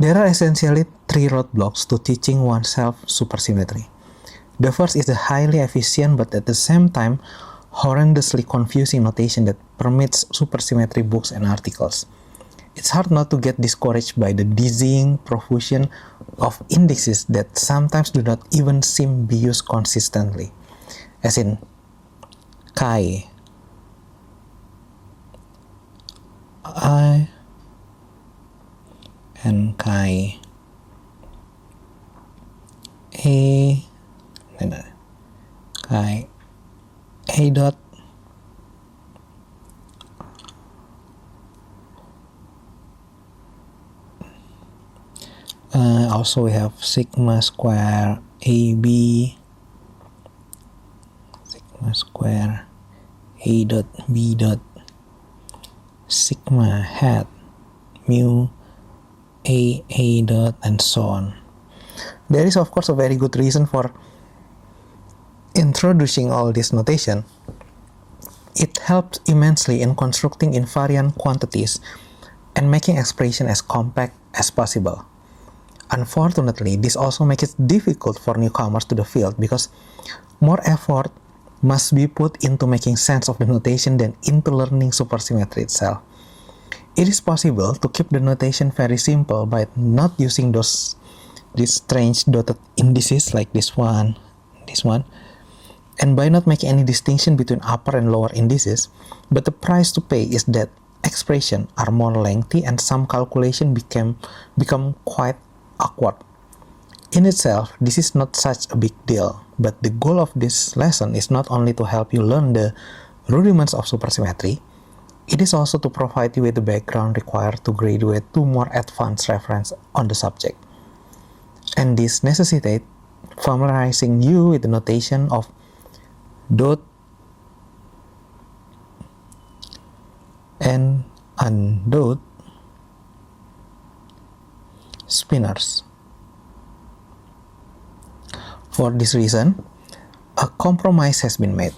There are essentially three roadblocks to teaching oneself supersymmetry. The first is the highly efficient but at the same time horrendously confusing notation that permits supersymmetry books and articles. It's hard not to get discouraged by the dizzying profusion of indexes that sometimes do not even seem to be used consistently, as in chi, I, and chi, a, chi, a dot, also we have sigma square AB, sigma square A dot B dot, sigma hat mu A dot, and so on. There is of course a very good reason for introducing all this notation. It helps immensely in constructing invariant quantities and making expression as compact as possible. Unfortunately, this also makes it difficult for newcomers to the field because more effort must be put into making sense of the notation than into learning supersymmetry itself. It is possible to keep the notation very simple by not using these strange dotted indices like this one, and by not making any distinction between upper and lower indices, but the price to pay is that expressions are more lengthy and some calculation become quite awkward. In itself, this is not such a big deal, but the goal of this lesson is not only to help you learn the rudiments of supersymmetry, it is also to provide you with the background required to graduate to more advanced reference on the subject. And this necessitates familiarizing you with the notation of dot and undot spinors. For this reason, a compromise has been made.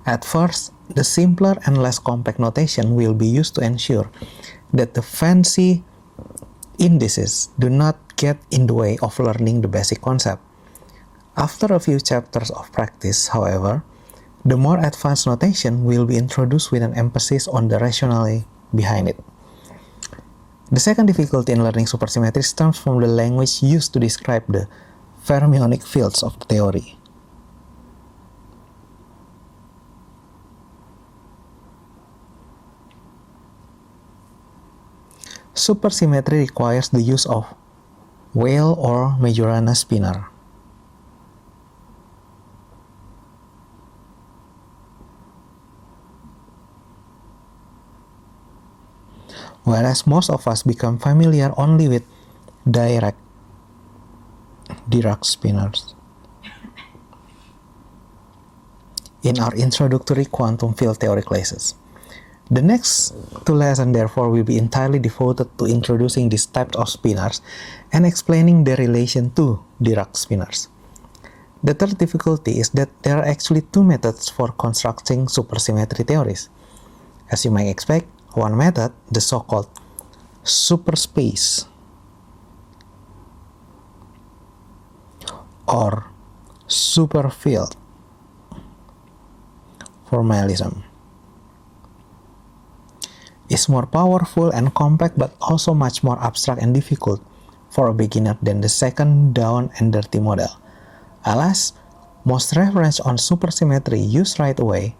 At first, the simpler and less compact notation will be used to ensure that the fancy indices do not get in the way of learning the basic concept. After a few chapters of practice, however, the more advanced notation will be introduced with an emphasis on the rationale behind it. The second difficulty in learning supersymmetry stems from the language used to describe the fermionic fields of the theory. Supersymmetry requires the use of Weyl or Majorana spinor. Whereas most of us become familiar only with Dirac spinors. In our introductory quantum field theory classes. The next two lessons therefore will be entirely devoted to introducing these types of spinors and explaining their relation to Dirac spinors. The third difficulty is that there are actually two methods for constructing supersymmetry theories. As you might expect, one method, the so-called superspace or superfield formalism, is more powerful and compact but also much more abstract and difficult for a beginner than the second down and dirty model. Alas, most reference on supersymmetry used right away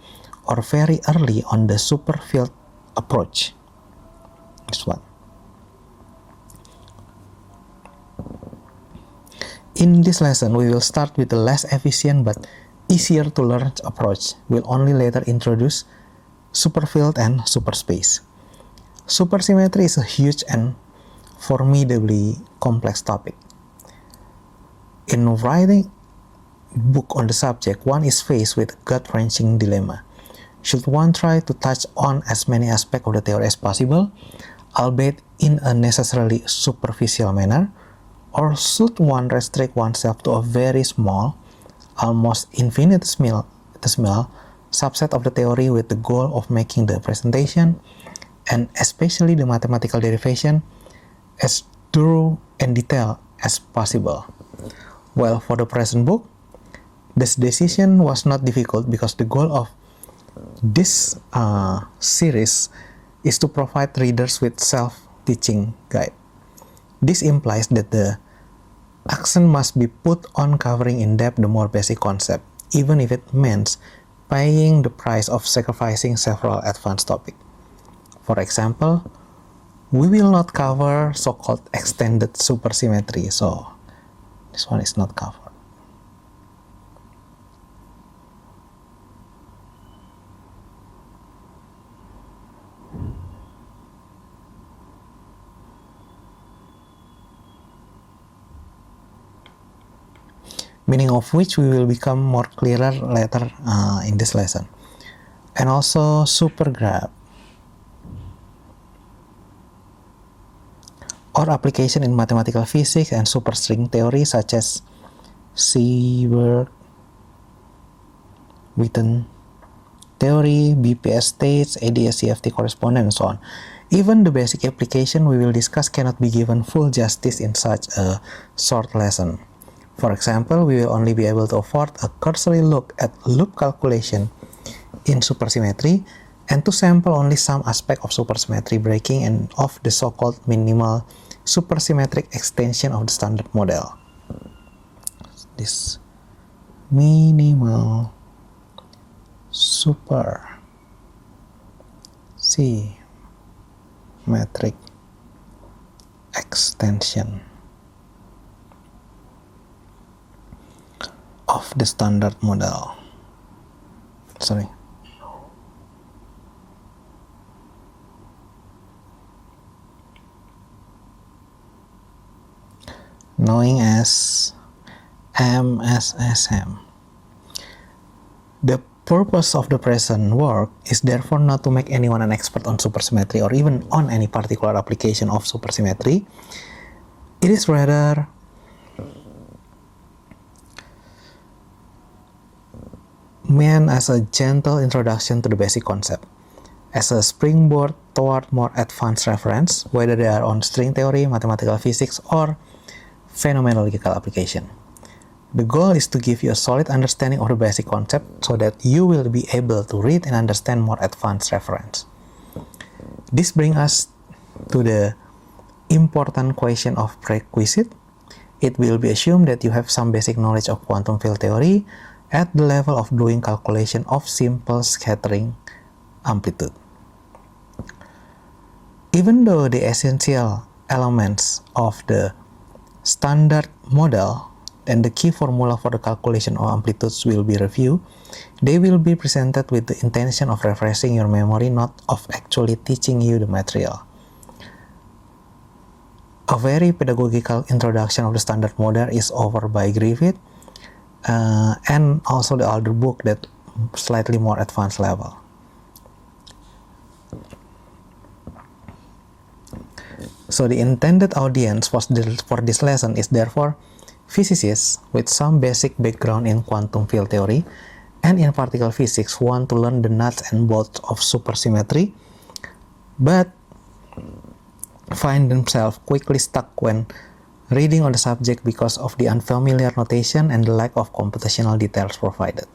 or very early on the superfield approach. This one. In this lesson, we will start with the less efficient but easier to learn approach. We'll only later introduce superfield and superspace. Supersymmetry is a huge and formidably complex topic. In writing a book on the subject, one is faced with a gut-wrenching dilemma. Should one try to touch on as many aspects of the theory as possible, albeit in a necessarily superficial manner, or should one restrict oneself to a very small, almost infinitesimal subset of the theory with the goal of making the presentation, and especially the mathematical derivation, as thorough and detailed as possible. Well, for the present book, this decision was not difficult because the goal of this series is to provide readers with self-teaching guide. This implies that the accent must be put on covering in depth the more basic concept, even if it means paying the price of sacrificing several advanced topics. For example, we will not cover so-called extended supersymmetry, so this one is not covered. Meaning of which we will become more clearer later in this lesson. And also supergraph, or application in mathematical physics and superstring theory such as Seyberg-Witten theory, BPS states, ADS-CFT correspondence, and so on. Even the basic application we will discuss cannot be given full justice in such a short lesson. For example, we will only be able to afford a cursory look at loop calculation in supersymmetry and to sample only some aspect of supersymmetry breaking and of the so-called minimal supersymmetric extension of the standard model. This minimal supersymmetric extension of the standard model. Known as MSSM. The purpose of the present work is therefore not to make anyone an expert on supersymmetry or even on any particular application of supersymmetry. It is rather meant as a gentle introduction to the basic concept, as a springboard toward more advanced reference, whether they are on string theory, mathematical physics, or phenomenological application. The goal is to give you a solid understanding of the basic concept so that you will be able to read and understand more advanced reference. This brings us to the important question of prerequisite. It will be assumed that you have some basic knowledge of quantum field theory at the level of doing calculation of simple scattering amplitude. Even though the essential elements of the standard model and the key formula for the calculation of amplitudes will be reviewed, they will be presented with the intention of refreshing your memory, not of actually teaching you the material. A very pedagogical introduction of the standard model is offered by Griffith, and also the older book that slightly more advanced level. So the intended audience for this lesson is therefore physicists with some basic background in quantum field theory and in particle physics who want to learn the nuts and bolts of supersymmetry, but find themselves quickly stuck when reading on the subject because of the unfamiliar notation and the lack of computational details provided.